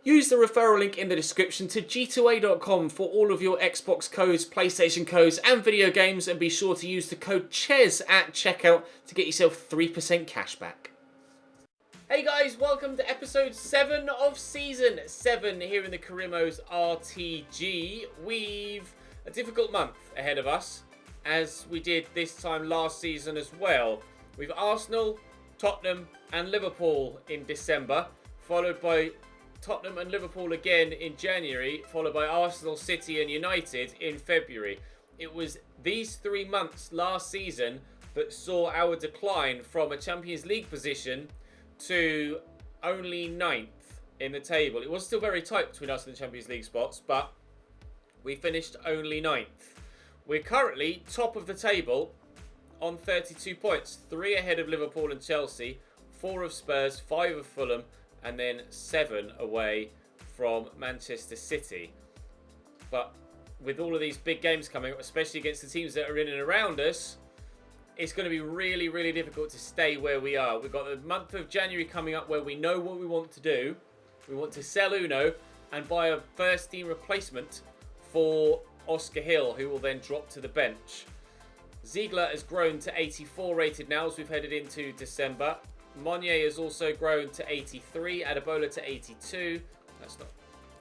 Use the referral link in the description to g2a.com for all of your Xbox codes, PlayStation codes and video games, and be sure to use the code CHES at checkout to get yourself 3% cash back. Hey guys, welcome to episode 7 of season 7 here in the CM RTG. We've a difficult month ahead of us, as we did this time last season as well. We've Arsenal, Tottenham and Liverpool in December, followed by Tottenham and Liverpool again in January, followed by Arsenal, City and United in February. It was these 3 months last season that saw our decline from a Champions League position to only 9th in the table. It was still very tight between us and the Champions League spots, but we finished only 9th. We're currently top of the table on 32 points, 3 ahead of Liverpool and Chelsea, 4 of Spurs, 5 of Fulham, and then 7 away from Manchester City. But with all of these big games coming up, especially against the teams that are in and around us, it's going to be really, really difficult to stay where we are. We've got the month of January coming up where we know what we want to do. We want to sell Uno and buy a first team replacement for Oscar Hill, who will then drop to the bench. Ziegler has grown to 84 rated now as we've headed into December. Monnier has also grown to 83, Adebola to 82. That's not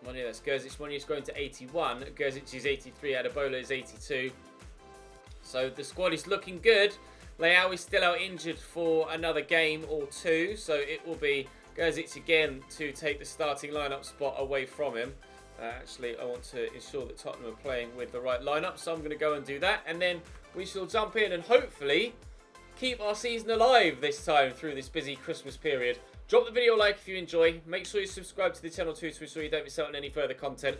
Monnier, that's Gerzic. Monnier's grown to 81. Gerzic is 83, Adebola is 82. So the squad is looking good. Leao is still out injured for another game or 2. So it will be Gerzic again to take the starting lineup spot away from him. Actually, I want to ensure that Tottenham are playing with the right lineup. So I'm going to go and do that. And then we shall jump in and hopefully keep our season alive this time through this busy Christmas period. Drop the video a like if you enjoy. Make sure you subscribe to the channel too to ensure you don't miss out on any further content.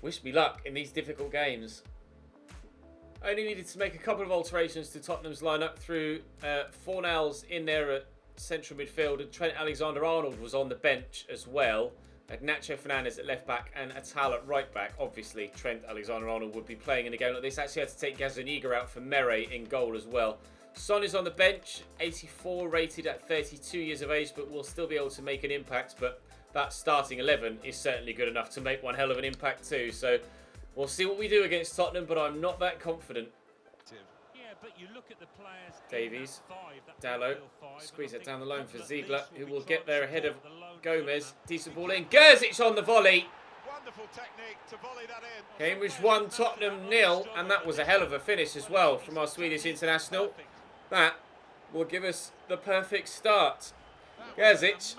Wish me luck in these difficult games. I only needed to make a couple of alterations to Tottenham's lineup through Fornals in there at central midfield, and Trent Alexander-Arnold was on the bench as well. Had Nacho Fernandes at left back and Atal at right back. Obviously, Trent Alexander-Arnold would be playing in a game like this. Actually had to take Gazzaniga out for Mere in goal as well. Son is on the bench, 84 rated at 32 years of age, but will still be able to make an impact. But that starting 11 is certainly good enough to make one hell of an impact too. So we'll see what we do against Tottenham, but I'm not that confident. Davies, Dalot, squeeze it down the line for Ziegler, who will get there ahead of Gomez. Decent ball in. Gerzic on the volley. Cambridge 1, Tottenham 0, and that was a hell of a finish as well from our Swedish international. That will give us the perfect start. Gerzic,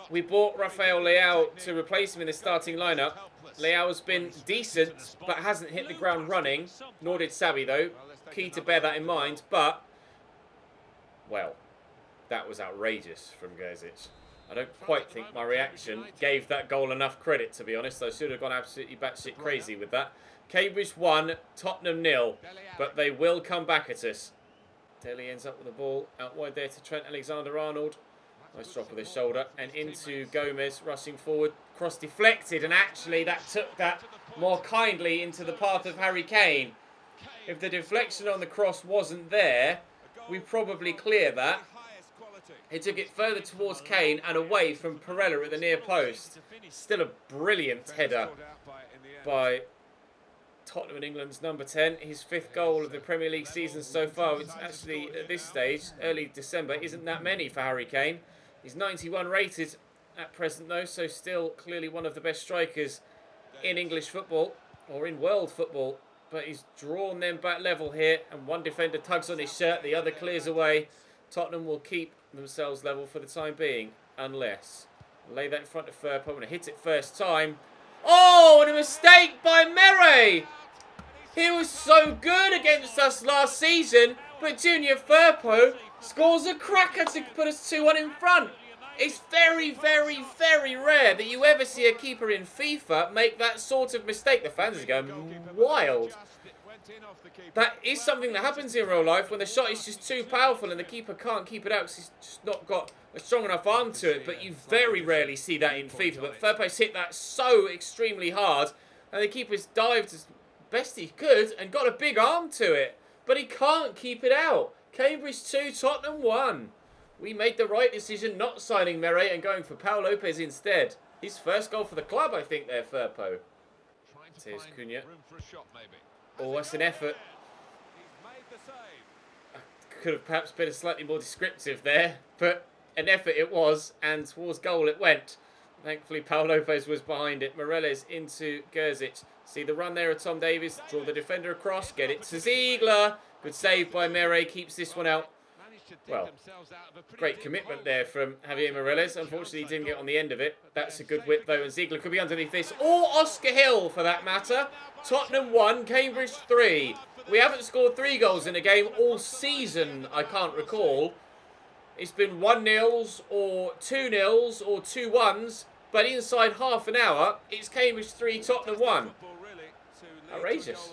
we bought Rafael Leao to replace him in the starting lineup. Leao's been decent, but hasn't hit the ground running, nor did Sabi though. Key to bear that in mind, but, well, that was outrageous from Gerzic. I don't quite think my reaction gave that goal enough credit, to be honest. I should have gone absolutely batshit crazy with that. Cambridge 1, Tottenham 0, but they will come back at us. Dele ends up with the ball out wide there to Trent Alexander-Arnold. Nice drop of the shoulder and into Gomez, rushing forward. Cross deflected, and actually that took that more kindly into the path of Harry Kane. If the deflection on the cross wasn't there, we probably clear that. He took it further towards Kane and away from Perella at the near post. Still a brilliant header by Tottenham and England's number 10. His 5th goal of the Premier League season so far, which actually at this stage, early December, isn't that many for Harry Kane. He's 91 rated at present though, so still clearly one of the best strikers in English football, or in world football. But he's drawn them back level here, and one defender tugs on his shirt, the other clears away. Tottenham will keep themselves level for the time being, unless. Lay that in front of Firpo, going to hit it first time. Oh, and a mistake by Mere! He was so good against us last season, but Junior Firpo scores a cracker to put us 2-1 in front. It's very, very, very rare that you ever see a keeper in FIFA make that sort of mistake. The fans are going wild. That is something that happens in real life when the shot is just too powerful and the keeper can't keep it out because he's just not got a strong enough arm to it. But you very rarely see that in FIFA. But Firpo's hit that so extremely hard, and the keeper's dived as best he could and got a big arm to it. But he can't keep it out. Cambridge 2, Tottenham 1. We made the right decision not signing Mere and going for Paul Lopez instead. His first goal for the club, I think, there, Firpo. Here's Cunha. Oh, that's an effort. Could have perhaps been slightly more descriptive there, but an effort it was, and towards goal it went. Thankfully, Paul Lopez was behind it. Morelos into Gerzic. See the run there of Tom Davies. Draw the defender across. Get it to Ziegler. Good save by Mere. Keeps this one out. Well, great commitment there from Javier Morelos. Unfortunately, he didn't get on the end of it. That's a good whip, though, and Ziegler could be underneath this. Or Oscar Hill, for that matter. Tottenham 1, Cambridge 3. We haven't scored 3 goals in a game all season, I can't recall. It's been 1-0s or 2-0s or 2-1s. But inside half an hour, it's Cambridge 3, Tottenham 1. Outrageous.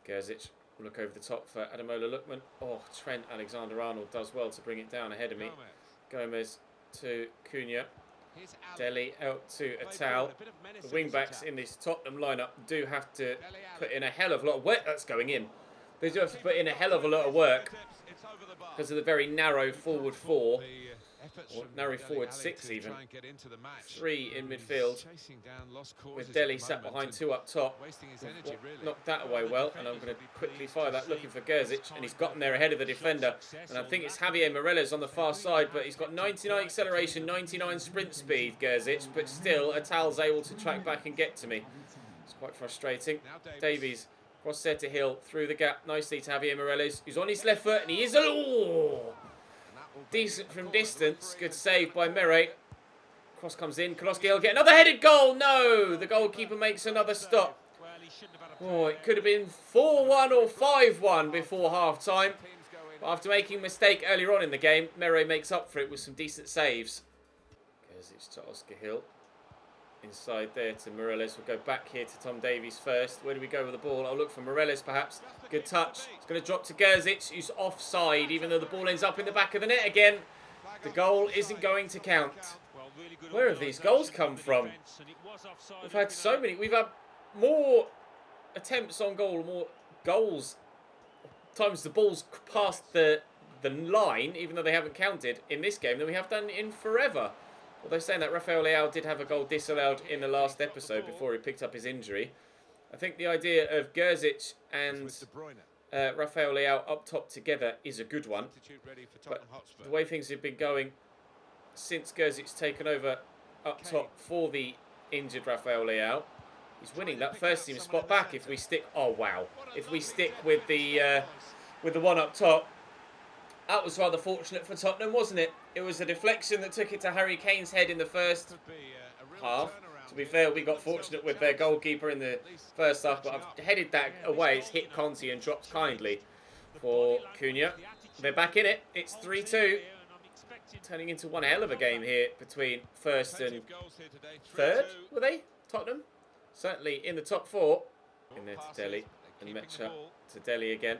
Gerzic. Look over the top for Ademola Lookman. Oh, Trent Alexander-Arnold does well to bring it down ahead of me. Gomez to Cunha. Dele out to Atal. The wing-backs in this Tottenham lineup do have to put in a hell of a lot of work. That's going in. They do have to put in a hell of a lot of work because of the very narrow forward 4. Or narrow forward 6 even. 3 in midfield. With Dele sat behind 2 up top. Knocked that away well. And I'm going to quickly fire that looking for Gerzic. And he's gotten there ahead of the defender. And I think it's Javier Morelos on the far side. But he's got 99 acceleration, 99 sprint speed, Gerzic. But still, Atal's able to track back and get to me. It's quite frustrating. Davies. Cross there to Hill. Through the gap nicely to Javier Morelos. Who's on his left foot. And he is... Oh! Decent from distance. Good save by Mere. Cross comes in. Koloski will get another headed goal. No! The goalkeeper makes another stop. Oh, it could have been 4-1 or 5-1 before half-time. But after making a mistake earlier on in the game, Mere makes up for it with some decent saves. Gerzic to Oscar Hill. Inside there to Morelos. We'll go back here to Tom Davies first. Where do we go with the ball? I'll look for Morelos perhaps. Good touch. It's going to drop to Gerzic, who's offside, even though the ball ends up in the back of the net again. The goal isn't going to count. Where have these goals come from? We've had so many. We've had more attempts on goal, more goals. Times the ball's past the line, even though they haven't counted in this game, than we have done in forever. Although saying that, Rafael Leao did have a goal disallowed in the last episode before he picked up his injury. I think the idea of Gerzic and Rafael Leao up top together is a good one. But the way things have been going since Gerzic's taken over up top for the injured Rafael Leao, he's winning that first team spot back if we stick... Oh, wow. If we stick with the one up top. That was rather fortunate for Tottenham, wasn't it? It was a deflection that took it to Harry Kane's head in the first half. To be fair, we got fortunate with their goalkeeper in the first half, but I've headed that away. It's hit Conti and dropped kindly for Cunha. They're back in it. It's 3-2. Turning into one hell of a game here between first and third, were they? Tottenham? Certainly in the top 4. In there to Dele. And Mecha to Dele again.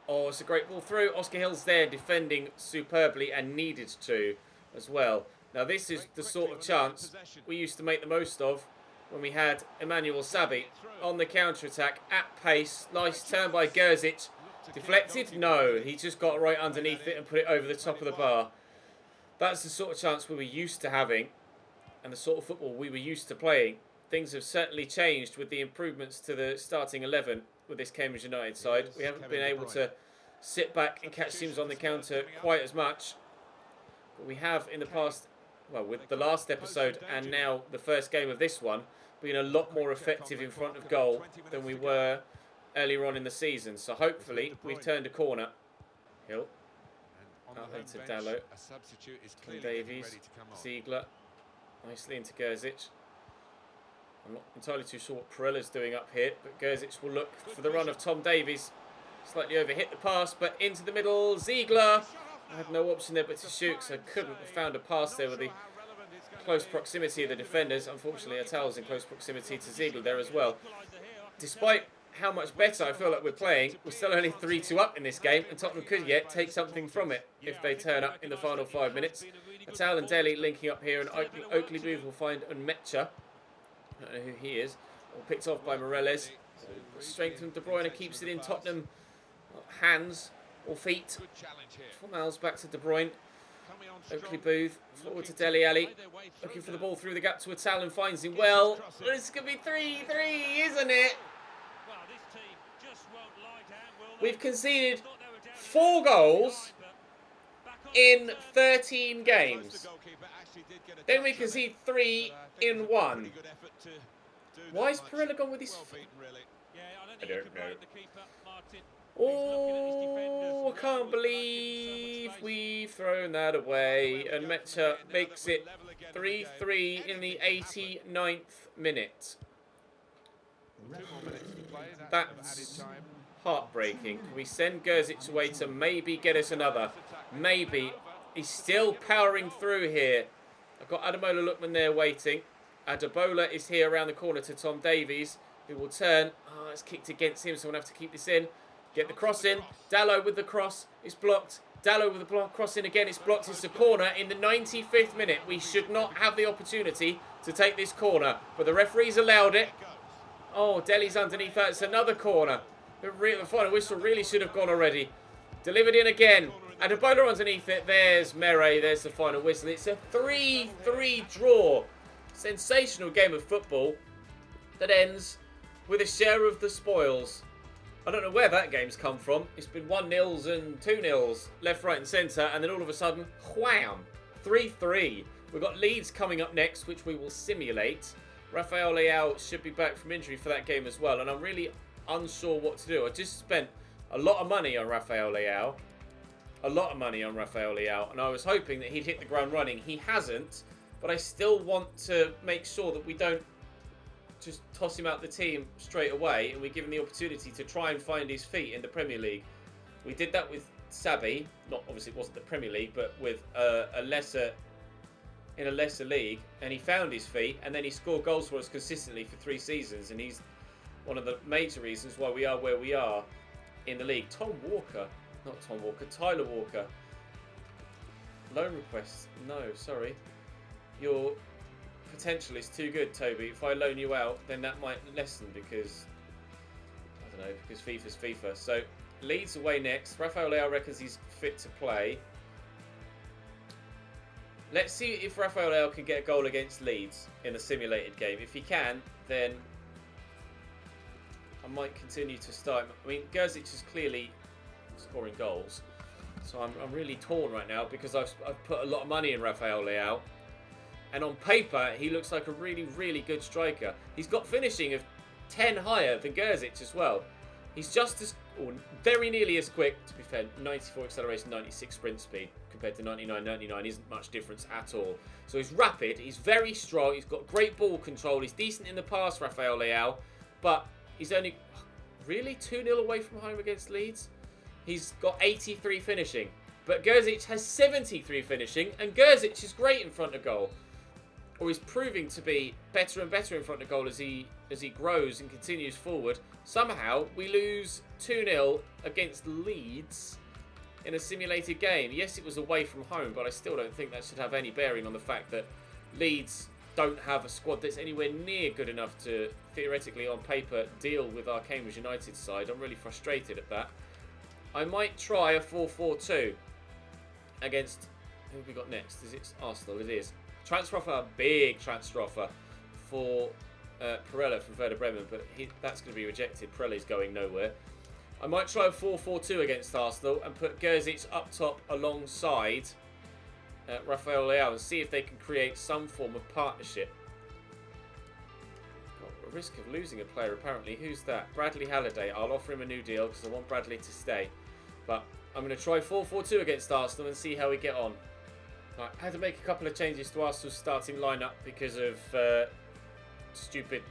Oh, it's a great ball through. Oscar Hill's there defending superbly and needed to as well. Now, this is the sort of chance we used to make the most of when we had Emmanuel Sabi on the counter-attack at pace. Nice turn by Gerzic. Deflected? No. He just got right underneath it and put it over the top of the bar. That's the sort of chance we were used to having and the sort of football we were used to playing. Things have certainly changed with the improvements to the starting 11 with this Cambridge United side. We haven't been able to sit back and catch teams on the counter quite as much. But we have in the past, well, with the last episode and now the first game of this one, been a lot more effective in front of goal than we were earlier on in the season. So hopefully we've turned a corner. Hill. Out there to Dalot. Davies. Ziegler. Nicely into Gerzic. I'm not entirely too sure what Perella's doing up here, but Gerzic will look for the run of Tom Davies. Slightly overhit the pass, but into the middle. Ziegler. I had no option there but to shoot, so I couldn't have found a pass there with the close proximity of the defenders. Unfortunately, Atal's in close proximity to Ziegler there as well. Despite how much better I feel like we're playing, we're still only 3-2 up in this game, and Tottenham could yet take something from it if they turn up in the final 5 minutes. Atal and Dele linking up here, and Oakley Booth will find Unmecha. I don't know who he is. All picked off by Morelos. Strength from De Bruyne keeps it in Tottenham hands or feet. 4 miles back to De Bruyne. Oakley Booth, forward to Dele Alli. Looking for the ball through the gap to Atal and finds him well. This could be 3-3, isn't it? We've conceded 4 goals in 13 games. Then we concede 3 in 1. Why is Perella gone with his... I don't know. Oh, I can't believe we've thrown that away. And Metcha makes it 3-3 in the 89th minute. That's heartbreaking. Can we send Gerzic away to maybe get us another? Maybe. He's still powering through here. I've got Ademola Lookman there waiting. Adebola is here around the corner to Tom Davies, who will turn. Oh, it's kicked against him, so we'll have to keep this in. Get the cross in. Dallo with the cross. It's blocked. Dallo with the cross in again. It's blocked. It's a corner in the 95th minute. We should not have the opportunity to take this corner, but the referee's allowed it. Oh, Dele's underneath that. It's another corner. The final whistle really should have gone already. Delivered in again. Adebola underneath it. There's Mere. There's the final whistle. It's a 3-3 draw. Sensational game of football that ends with a share of the spoils. I don't know where that game's come from. It's been 1-0s and 2-0s, left, right and centre, and then all of a sudden, wham, 3-3. We've got Leeds coming up next, which we will simulate. Rafael Leao should be back from injury for that game as well, and I'm really unsure what to do. I just spent a lot of money on Rafael Leao. And I was hoping that he'd hit the ground running. He hasn't, but I still want to make sure that we don't just toss him out the team straight away and we give him the opportunity to try and find his feet in the Premier League. We did that with Sabi, not obviously it wasn't the Premier League, but with a lesser league, and he found his feet and then he scored goals for us consistently for 3 seasons, and he's one of the major reasons why we are where we are in the league. Tyler Walker. Loan request? No, sorry. Your potential is too good, Toby. If I loan you out, then that might lessen because, I don't know, because FIFA's FIFA. So, Leeds away next. Rafael Leao reckons he's fit to play. Let's see if Rafael Leao can get a goal against Leeds in a simulated game. If he can, then I might continue to start. I mean, Gerzic is clearly scoring goals. So I'm really torn right now because I've put a lot of money in Rafael Leao. And on paper, he looks like a really, really good striker. He's got finishing of 10 higher than Gerzic as well. He's just as, or very nearly as quick, to be fair. 94 acceleration, 96 sprint speed compared to 99. 99 isn't much difference at all. So he's rapid, he's very strong, he's got great ball control, he's decent in the pass, Rafael Leao. But he's only, really, 2-0 away from home against Leeds? He's got 83 finishing. But Gerzic has 73 finishing, and Gerzic is great in front of goal. Or he's proving to be better and better in front of goal as he grows and continues forward. Somehow, we lose 2-0 against Leeds in a simulated game. Yes, it was away from home, but I still don't think that should have any bearing on the fact that Leeds don't have a squad that's anywhere near good enough to, theoretically, on paper, deal with our Cambridge United side. I'm really frustrated at that. I might try a 4-4-2 against... Who have we got next? Is it Arsenal? It is. Transfer offer, a big transfer offer for Perella from Werder Bremen, but that's going to be rejected. Perella's going nowhere. I might try a 4-4-2 against Arsenal and put Gerzic up top alongside Rafael Leao and see if they can create some form of partnership. Got a risk of losing a player apparently. Who's that? Bradley Halliday. I'll offer him a new deal because I want Bradley to stay. But I'm going to try 4-4-2 against Arsenal and see how we get on. Right, I had to make a couple of changes to Arsenal's starting lineup because of stupid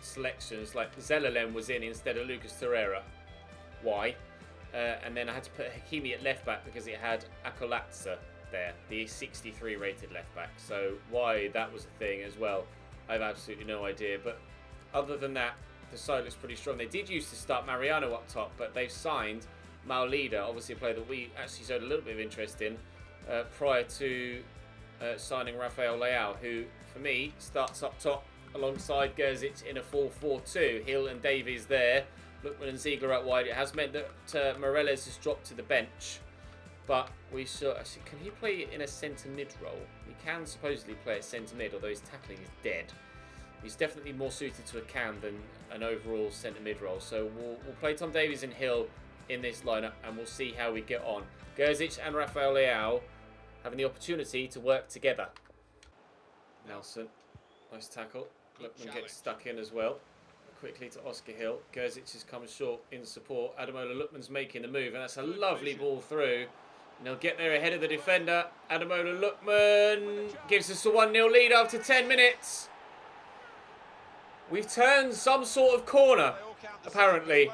selections. Like Zelalem was in instead of Lucas Torreira. Why? And then I had to put Hakimi at left back because it had Akolatsa there, the 63 rated left back. So why that was a thing as well, I have absolutely no idea. But other than that, the side looks pretty strong. They did used to start Mariano up top, but they've signed Maolida, obviously a player that we actually showed a little bit of interest in. Prior to signing Rafael Leao, who, for me, starts up top alongside Gerzic in a 4-4-2. Hill and Davies there. Lookman and Ziegler out wide. It has meant that Moreles has dropped to the bench. But we should actually. Can he play in a centre mid role? He can supposedly play at centre mid, although his tackling is dead. He's definitely more suited to a cam than an overall centre mid role. So we'll play Tom Davies and Hill in this lineup, and we'll see how we get on. Gerzic and Rafael Leao having the opportunity to work together. Nelson, nice tackle. Lookman gets stuck in as well. Quickly to Oscar Hill. Gerzic has come short in support. Ademola Lookman's making the move, and that's a lovely ball through. And they'll get there ahead of the defender. Ademola Lookman gives us a 1-0 lead after 10 minutes. We've turned some sort of corner, apparently.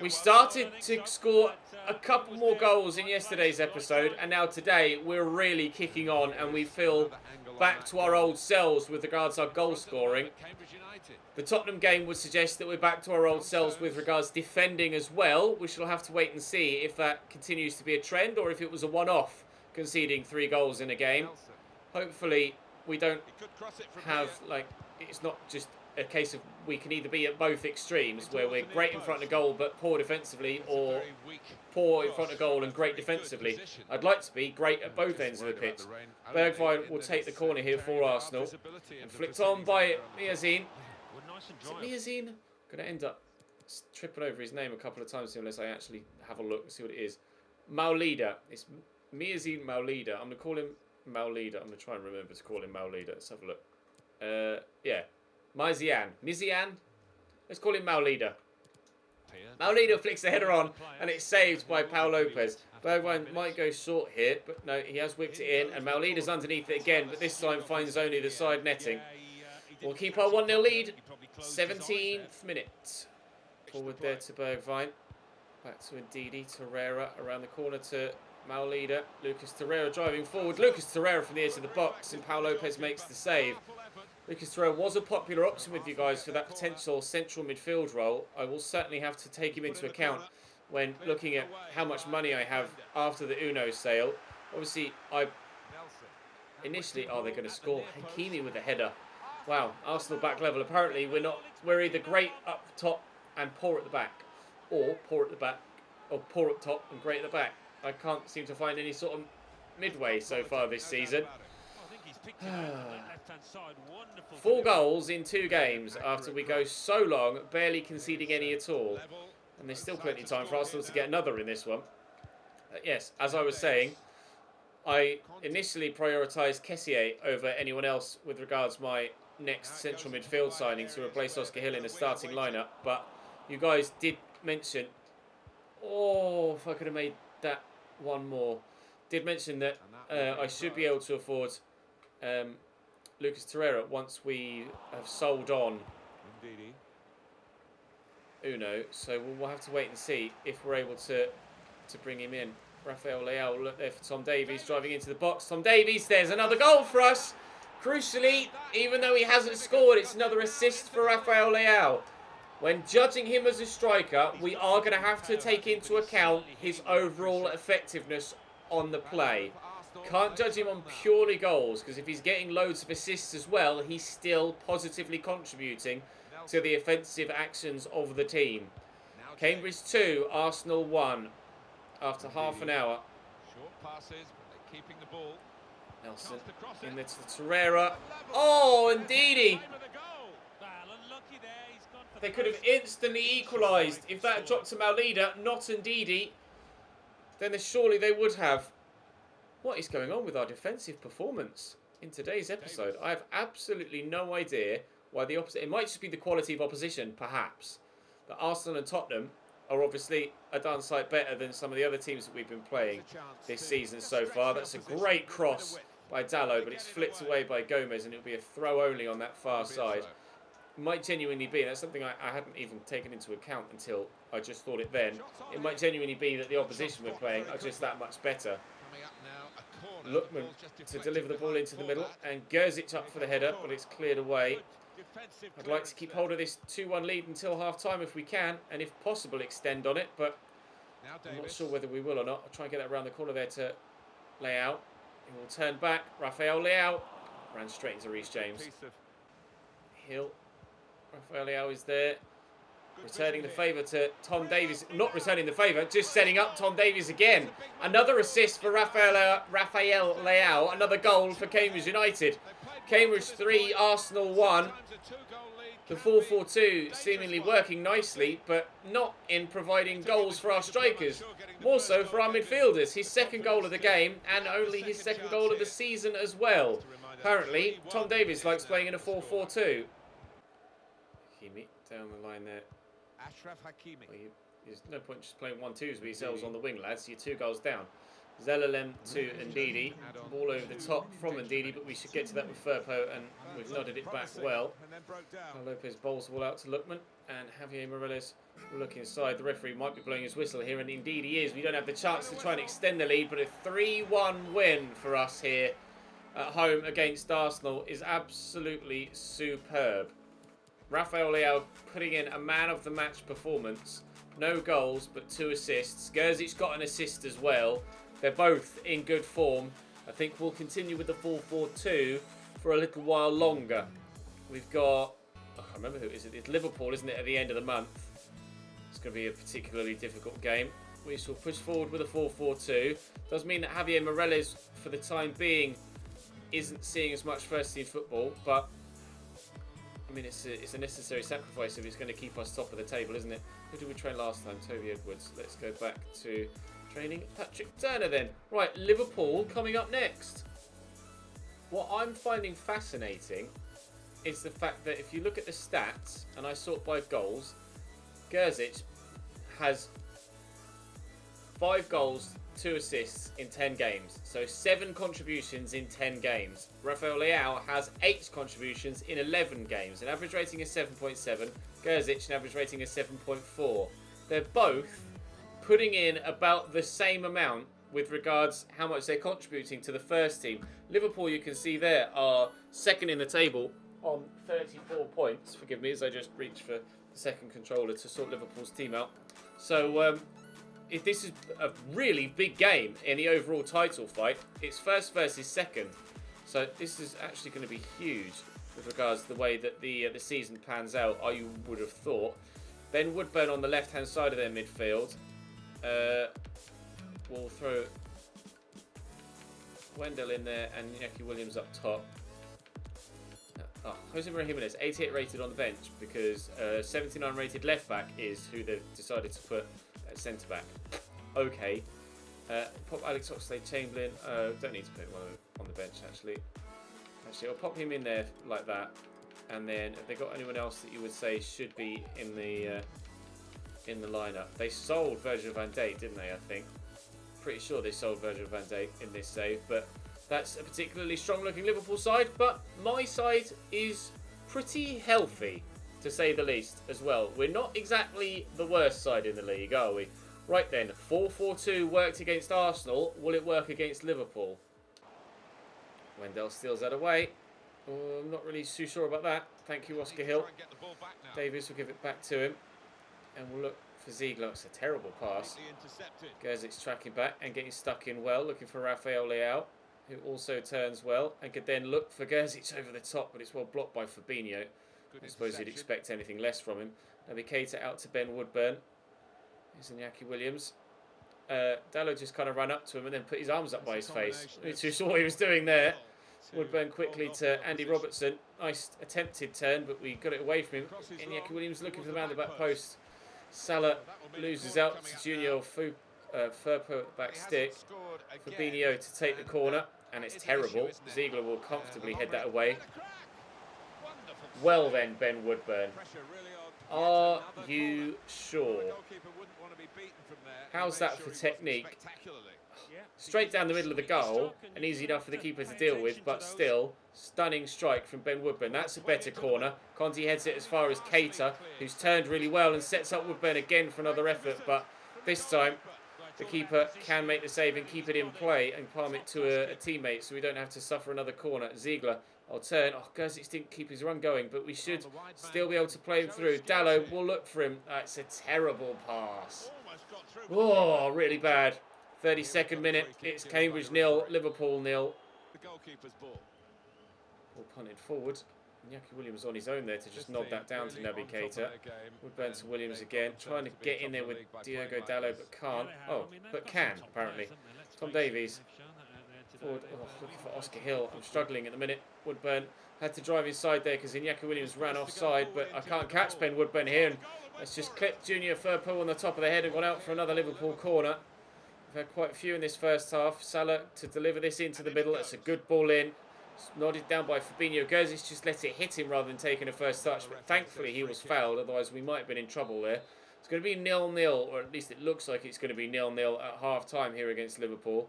We started to score a couple more goals in yesterday's episode, and now today we're really kicking on, and we feel back to our old selves with regards to our goal scoring. The Tottenham game would suggest that we're back to our old selves with regards to defending as well. We shall have to wait and see if that continues to be a trend or if it was a one-off, conceding 3 goals in a game. Hopefully we don't have, like, it's not just a case of we can either be at both extremes where we're great in front of goal but poor defensively, or poor in front of goal and great defensively. I'd like to be great at both ends of the pitch. Bergwijn will take the corner here for Arsenal and flicked on by Miazin. Is it Miazin? Going to end up tripping over his name a couple of times unless I actually have a look and see what it is. Maulida. It's Miazin Maulida. I'm going to call him Maulida. I'm going to try and remember to call him Maulida. Let's have a look. Yeah. Mizian. Let's call him Maulida. Maulida flicks the header on, and it's saved by Pau Lopez. Bergwijn might go short here, but no, he has whipped it in, and Maulida's underneath it again, but this time finds only the side netting. We'll keep our 1-0 lead. 17th minute. Forward there to Bergwijn. Back to Ndidi. Torreira around the corner to Maulida. Lucas Torreira driving forward. Lucas Torreira from the edge of the box, and Pau Lopez makes the save. Lucas Torreira was a popular option with you guys for that potential central midfield role. I will certainly have to take him into account when looking at how much money I have after the Uno sale. Obviously, initially, they're going to score. Hakimi with a header. Wow, Arsenal back level. Apparently, we're either great up top and poor at the back, or poor at the back, or poor up top and great at the back. I can't seem to find any sort of midway so far this season. 4 goals in 2 games after we go so long, barely conceding any at all. And there's still plenty of time for Arsenal to get another in this one. Yes, as I was saying, I initially prioritised Kessié over anyone else with regards to my next central midfield signing to replace Oscar Hill in the starting lineup. But you guys did mention, if I could have made that one more, did mention that I should be able to afford Lucas Torreira once we have sold on Uno, so we'll have to wait and see if we're able to bring him in. Rafael Leao, look there for Tom Davies, driving into the box. Tom Davies, there's another goal for us. Crucially, even though he hasn't scored, it's another assist for Rafael Leao. When judging him as a striker, we are going to have to take into account his overall effectiveness on the play. Can't judge him on purely goals, because if he's getting loads of assists as well, he's still positively contributing to the offensive actions of the team. Cambridge 2, Arsenal 1 after half an hour. Short passes, but they're keeping the ball. Nelson in there to Torreira. Oh, Ndidi. They could have instantly equalised. If that had dropped to Maulida, not Ndidi, then surely they would have. What is going on with our defensive performance in today's episode? I have absolutely no idea why the opposite. It might just be the quality of opposition, perhaps. But Arsenal and Tottenham are obviously a darn sight better than some of the other teams that we've been playing this season so far. That's a great cross by Dalot, but it's flicked away by Gomez, and it'll be a throw only on that far side. It might genuinely be, that's something I hadn't even taken into account until I just thought it then. It might genuinely be that the opposition we're playing are just that much better. Lookman to deliver the ball into the middle, and Gerzic up for the header, but it's cleared away. I'd like to keep hold of this 2-1 lead until half-time if we can, and if possible extend on it, but I'm not sure whether we will or not. I'll try and get that around the corner there to Leao. He will turn back. Rafael Leao ran straight into Reece James. Hill. Rafael Leao is there. Returning the favour to Tom Davies. Not returning the favour, just setting up Tom Davies again. Another assist for Rafael Leao. Another goal for Cambridge United. Cambridge 3, Arsenal 1. The 4-4-2 seemingly working nicely, but not in providing goals for our strikers. More so for our midfielders. His second goal of the game, and only his second goal of the season as well. Apparently, Tom Davies likes playing in a 4-4-2. Hakimi down the line there. Well, there's no point just playing 1-2s with yourselves on the wing, lads. You're 2 goals down. Zelalem to Ndidi. Ball over the top from Ndidi, but we should get to that with Firpo, and we've nodded it back well. Lopez bowls the ball out to Lookman, and Javier Morales will look inside. The referee might be blowing his whistle here, and indeed he is. We don't have the chance to try and extend the lead, but a 3-1 win for us here at home against Arsenal is absolutely superb. Rafael Leao putting in a man-of-the-match performance. No goals, but 2 assists. Gerzic got an assist as well. They're both in good form. I think we'll continue with the 4-4-2 for a little while longer. We've got... I can't remember who it is. It's Liverpool, isn't it, at the end of the month? It's going to be a particularly difficult game. We shall push forward with a 4-4-2. Does mean that Javier Morales, for the time being, isn't seeing as much first-team football, but... I mean, it's a necessary sacrifice if it's going to keep us top of the table, isn't it? Who did we train last time? Toby Edwards. Let's go back to training Patrick Turner then. Right, Liverpool coming up next. What I'm finding fascinating is the fact that if you look at the stats, and I sort by goals, Gerzic has 5 goals, 2 assists in 10 games. So 7 contributions in 10 games. Rafael Leao has 8 contributions in 11 games. An average rating is 7.7. Gerzic, an average rating is 7.4. They're both putting in about the same amount with regards how much they're contributing to the first team. Liverpool, you can see there, are second in the table on 34 points. Forgive me as I just reached for the second controller to sort Liverpool's team out. So, if this is a really big game in the overall title fight, it's first versus second. So this is actually going to be huge with regards to the way that the season pans out, I would have thought. Ben Woodburn on the left-hand side of their midfield. We'll throw Wendell in there and Iñaki Williams up top. Jose Maria Jimenez, 88 rated on the bench because 79 rated left back is who they've decided to put at centre back. Okay. Pop Alex Oxlade-Chamberlain. Don't need to put him on the bench actually. I'll pop him in there like that. And then have they got anyone else that you would say should be in the lineup? They sold Virgil van Dijk, didn't they? I think. Pretty sure they sold Virgil van Dijk in this save, but that's a particularly strong-looking Liverpool side. But my side is pretty healthy, to say the least, as well. We're not exactly the worst side in the league, are we? Right then, 4-4-2 worked against Arsenal. Will it work against Liverpool? Wendell steals that away. I'm not really too sure about that. Thank you, Oscar Hill. Davies will give it back to him. And we'll look for Ziegler. It's a terrible pass. Gerzic's tracking back and getting stuck in well, looking for Rafael Leao, who also turns well and could then look for Gerzic over the top, but it's well blocked by Fabinho. I suppose you'd expect anything less from him. Naby Keita out to Ben Woodburn. Here's Iñaki Williams. Dalot just kind of ran up to him and then put his arms up by his face. Which is what he was doing there. Woodburn quickly to Andy Robertson. Nice attempted turn, but we got it away from him. Iñaki Williams looking for the man at the back post. Salah loses out to Junior Firpo at the back stick. Fabinho to take the corner, and it's terrible. Ziegler will comfortably head that away. Well then, Ben Woodburn. Are you sure? How's that for technique? Straight down the middle of the goal, and easy enough for the keeper to deal with, but still, stunning strike from Ben Woodburn. That's a better corner. Conte heads it as far as Keita, who's turned really well and sets up Woodburn again for another effort, but this time the keeper can make the save and keep it in play and palm it to a teammate so we don't have to suffer another corner. Ziegler, I'll turn. Oh, Gerzic didn't keep his run going, but we should still be able to play him through. Dalot will look for him. It's a terrible pass. Oh, really bad. 32nd minute. It's Cambridge 0, Liverpool 0. We'll punt it forward. Iñaki Williams on his own there to just nod that down to Naby Keita. Woodburn to Williams again, trying to get in there with Diogo Dalot, but can't. Oh, but can, apparently. Tom Davies. Forward, looking for Oscar Hill. I'm struggling at the minute. Woodburn had to drive inside there because Iñaki Williams ran offside, but I can't catch Ben Woodburn here. And it's just clipped Junior Firpo on the top of the head and gone out for another Liverpool corner. We've had quite a few in this first half. Salah to deliver this into the middle. That's a good ball in. It's nodded down by Fabinho. Gerzic just let it hit him rather than taking a first touch. But thankfully he was fouled. Otherwise we might have been in trouble there. It's going to be 0-0, or at least it looks like it's going to be 0-0 at half-time here against Liverpool.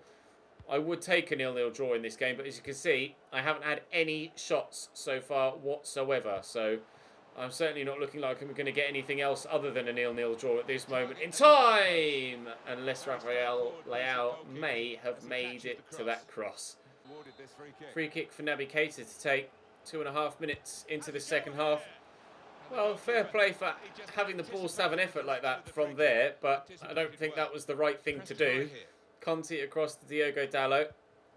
I would take a 0-0 draw in this game, but as you can see, I haven't had any shots so far whatsoever. So I'm certainly not looking like I'm going to get anything else other than a 0-0 draw at this moment in time. Unless Rafael Leao may have made it to that cross. Free kick for Naby Keita to take 2.5 minutes into the second half. Well, fair play for having the balls to have an effort like that from there, but I don't think that was the right thing to do. Conte across to Diogo Dalot.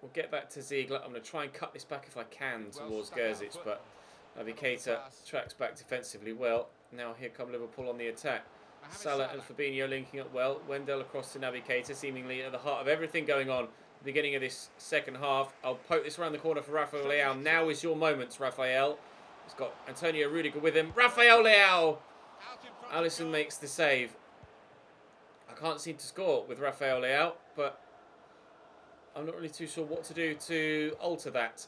We'll get back to Ziegler. I'm going to try and cut this back if I can towards Gerzic, but Naby Keita tracks back defensively well. Now here come Liverpool on the attack. Salah and Fabinho linking up well. Wendell across to Naby Keita, seemingly at the heart of everything going on at the beginning of this second half. I'll poke this around the corner for Rafael Leao. Now is your moment, Rafael. He's got Antonio Rudiger with him. Rafael Leao! Alisson makes the save. I can't seem to score with Rafael Leao, but I'm not really too sure what to do to alter that.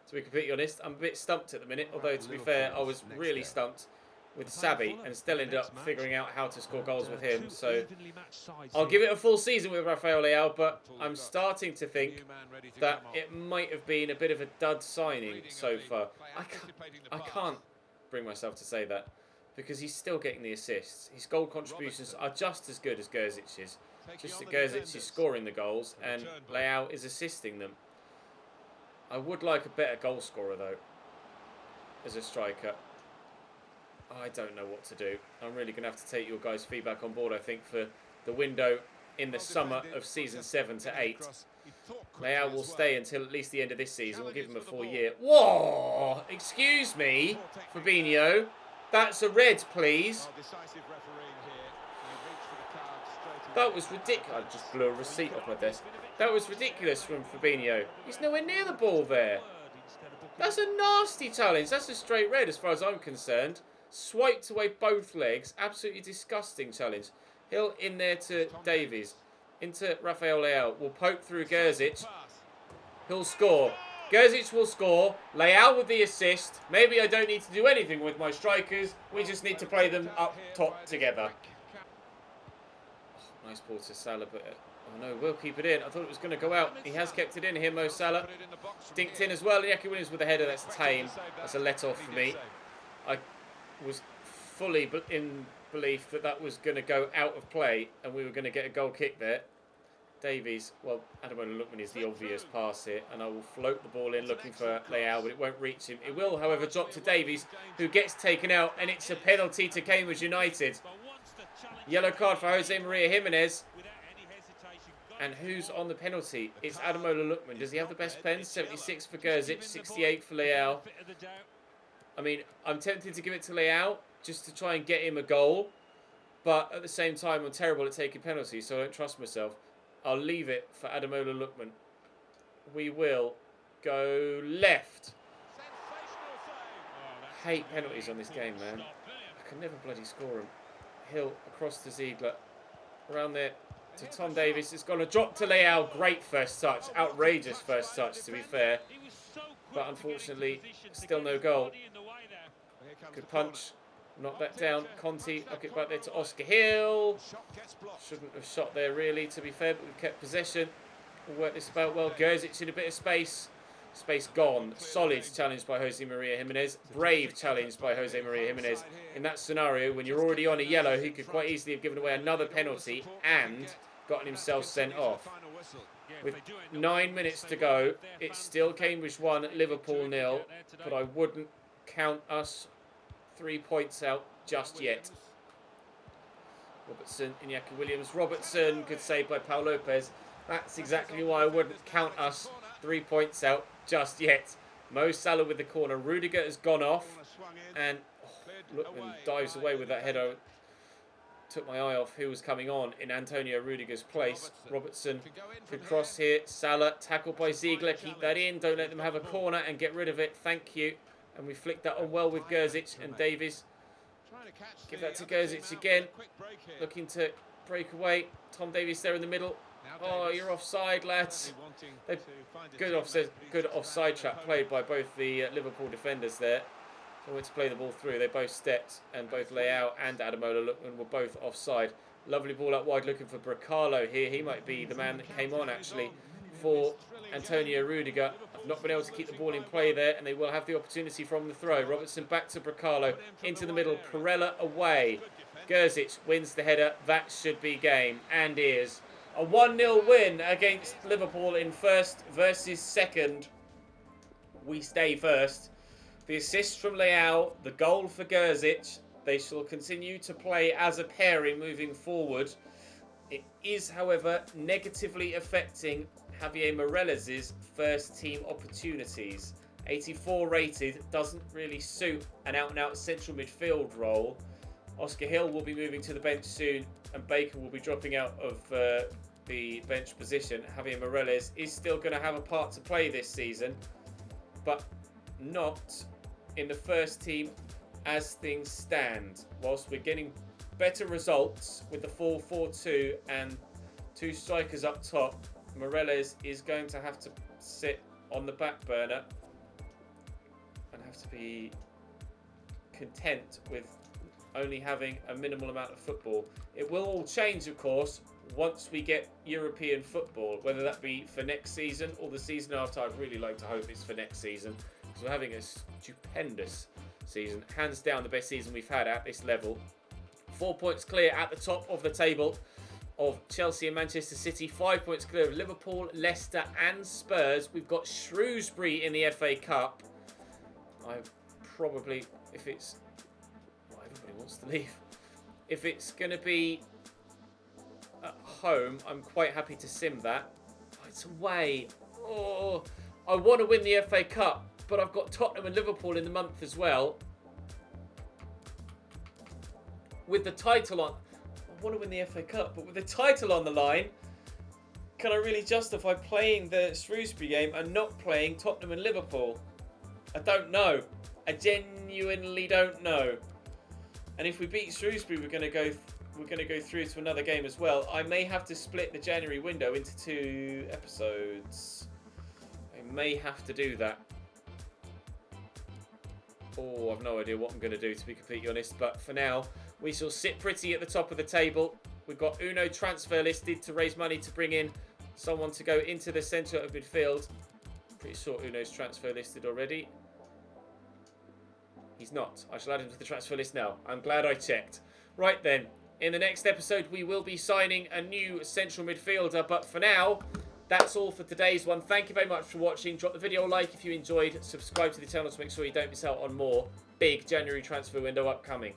To be completely honest, I'm a bit stumped at the minute. Although, to be fair, I was really stumped with Sabi and still ended up figuring out how to score goals with him. So I'll give it a full season with Rafael Leao, but I'm starting to think that it might have been a bit of a dud signing so far. I can't bring myself to say that because he's still getting the assists. His goal contributions are just as good as Gerzic's. Just that Gerzic is scoring the goals and Leao is assisting them. I would like a better goal scorer though, as a striker. I don't know what to do. I'm really going to have to take your guys' feedback on board, I think, for the window in the summer of season 7 to 8. Leao will stay until at least the end of this season. We'll give him a full year. Whoa! Excuse me, Fabinho. That's a red, please. That was ridiculous. I just blew a receipt off my desk. That was ridiculous from Fabinho. He's nowhere near the ball there. That's a nasty challenge. That's a straight red as far as I'm concerned. Swiped away both legs. Absolutely disgusting challenge. Hill in there to Davies. Into Rafael Leao. Will poke through Gerzic. He'll score. Gerzic will score. Leao with the assist. Maybe I don't need to do anything with my strikers. We just need to play them up top together. Oh, nice ball to Salah, but oh no, we'll keep it in. I thought it was going to go out. He has kept it in here, Mo Salah. Dinked in as well. Iñaki Williams with a header. That's tame. That's a let-off for me. I was fully in belief that that was going to go out of play and we were going to get a goal kick there. Davies, well, Ademola Lookman is the obvious pass here, and I will float the ball in looking for Leao, but it won't reach him. It will, however, drop to Davies, who gets taken out, and it's a penalty to Cambridge United. Yellow card for Jose Maria Jimenez. And who's on the penalty? It's Ademola Lookman. Does he have the best pens? 76 for Gerzic, 68 for Leao. I mean, I'm tempted to give it to Leao just to try and get him a goal, but at the same time, I'm terrible at taking penalties, so I don't trust myself. I'll leave it for Ademola Lookman. We will go left. I hate penalties on this game, man. I can never bloody score them. Hill across to Ziegler. Around there to Tom Davies. It's going to drop to Leao. Great first touch. Outrageous first touch, to be fair. But unfortunately, still no goal. Good punch. Knock that down. Conte, knock it back there to Oscar Hill. Shouldn't have shot there, really, to be fair, but we've kept possession. We'll work this about well. Gerzic in a bit of space. Space gone. Solid challenge by Jose Maria Jimenez. Brave challenge by Jose Maria Jimenez. In that scenario, when you're already on a yellow, he could quite easily have given away another penalty and gotten himself sent off. With 9 minutes to go, it's still Cambridge 1, Liverpool 0, but I wouldn't count us 3 points out just yet. Robertson, Iñaki Williams. Robertson, good save by Paul Lopez. That's exactly why I wouldn't count us 3 points out just yet. Mo Salah with the corner. Rudiger has gone off. And Lookman dives away with that header. Took my eye off who was coming on in Antonio Rudiger's place. Robertson could cross here. Salah tackled by Ziegler. Keep that in. Don't let them have a corner and get rid of it. Thank you. And we flicked that on well with Gerzic and Davies. Give that to Gerzic again. Looking to break away. Tom Davies there in the middle. Oh, you're offside, lads. Good offside trap played by both the Liverpool defenders there. So went to play the ball through. They both stepped, and both Leao and Ademola Lookman were both offside. Lovely ball out wide looking for Bracalo here. He might be the man that came on actually for Antonio Rudiger. I've not been able to keep the ball in play there, and they will have the opportunity from the throw. Robertson back to Bracalo, into the middle. Perella away. Gerzic wins the header. That should be game, and is. A 1-0 win against Liverpool in first versus second. We stay first. The assist from Leao, the goal for Gerzic. They shall continue to play as a pairing moving forward. It is, however, negatively affecting Javier Moreles' first team opportunities. 84 rated, doesn't really suit an out-and-out central midfield role. Oscar Hill will be moving to the bench soon, and Baker will be dropping out of the bench position. Javier Moreles is still going to have a part to play this season, but not in the first team as things stand. Whilst we're getting better results with the 4-4-2 and two strikers up top, Moreles is going to have to sit on the back burner and have to be content with only having a minimal amount of football. It will all change, of course, once we get European football, whether that be for next season or the season after. I'd really like to hope it's for next season, because we're having a stupendous season. Hands down the best season we've had at this level. 4 points clear at the top of the table of Chelsea and Manchester City. 5 points clear of Liverpool, Leicester and Spurs. We've got Shrewsbury in the FA Cup. I probably, if it's... Well, everybody wants to leave. If it's going to be at home, I'm quite happy to sim that. Oh, it's away. Oh, I want to win the FA Cup, but I've got Tottenham and Liverpool in the month as well. With the title on... I want to win the FA Cup, but with the title on the line, can I really justify playing the Shrewsbury game and not playing Tottenham and Liverpool? I don't know. I genuinely don't know. And if we beat Shrewsbury, we're going to go through to another game as well. I may have to split the January window into 2 episodes. I may have to do that. Oh, I've no idea what I'm going to do, to be completely honest. But for now, we shall sit pretty at the top of the table. We've got Uno transfer listed to raise money to bring in someone to go into the centre of midfield. Pretty sure Uno's transfer listed already. He's not. I shall add him to the transfer list now. I'm glad I checked. Right then, in the next episode, we will be signing a new central midfielder. But for now, that's all for today's one. Thank you very much for watching. Drop the video a like if you enjoyed. Subscribe to the channel to make sure you don't miss out on more big January transfer window upcoming.